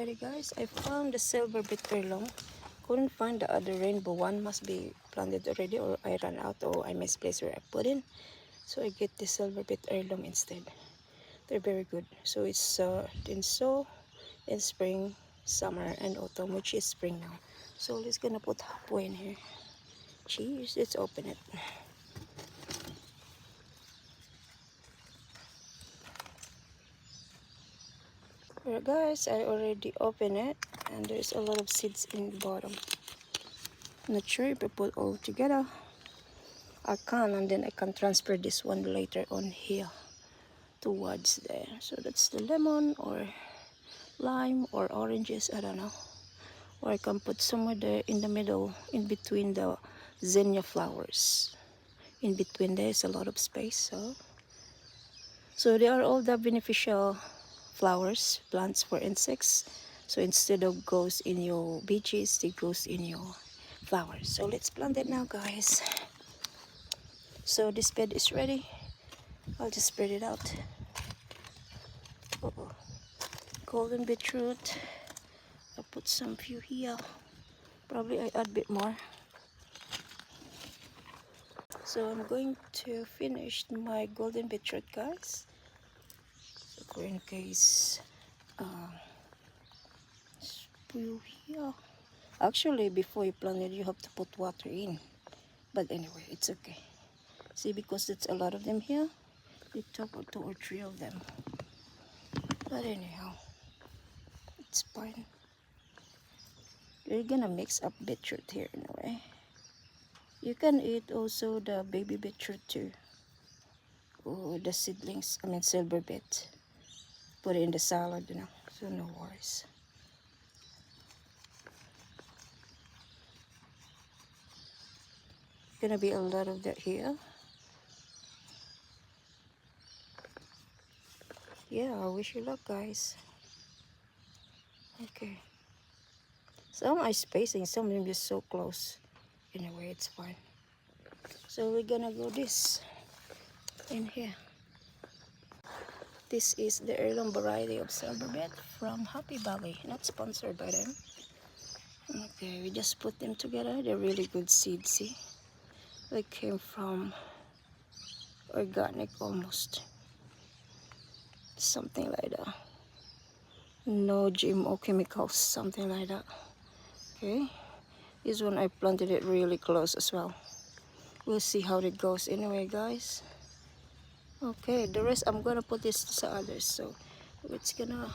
already, guys. I found the silver bit heirloom. Couldn't find the other rainbow one. Must be planted already, or I ran out, or I misplaced where I put in. So I get the silver bit heirloom instead. They're very good. So it's in spring, summer, and autumn, which is spring now. So let's gonna put halfway in here. Cheers. Let's open it. Alright, guys, I already opened it, and there's a lot of seeds in the bottom. Not sure if I put all together. I can, and then I can transfer this one later on here towards there. So that's the lemon or lime or oranges, I don't know. Or I can put somewhere there in the middle, in between the zinnia flowers. In between there's a lot of space. So they are all the beneficial flowers, plants for insects. So instead of goes in your beaches, it goes in your flowers. So let's plant it now, guys. So this bed is ready. I'll just spread it out. Golden beetroot. I'll put some few here. Probably I add a bit more. So I'm going to finish my golden beetroot, guys. So for in case few here. Actually, before you plant it, you have to put water in. But anyway, it's okay. See, because it's a lot of them here, you took two or three of them. But anyhow, it's fine. You're gonna mix up beetroot here in a way. You can eat also the baby beetroot too. Or the seedlings, I mean silver bit. Put it in the salad, you know, so no worries. Gonna be a lot of that here. Yeah, I wish you luck, guys. Okay. Some are spacing, some of them just so close. Anyway, it's fine. So we're gonna go this in here. This is the heirloom variety of silver bit from Happy Valley, not sponsored by them. Okay, we just put them together. They're really good seeds, see? They came from organic almost. Something like that. No GMO chemicals, something like that. Okay, this one I planted it really close as well. We'll see how it goes anyway, guys. Okay, the rest I'm gonna put this to others, so it's gonna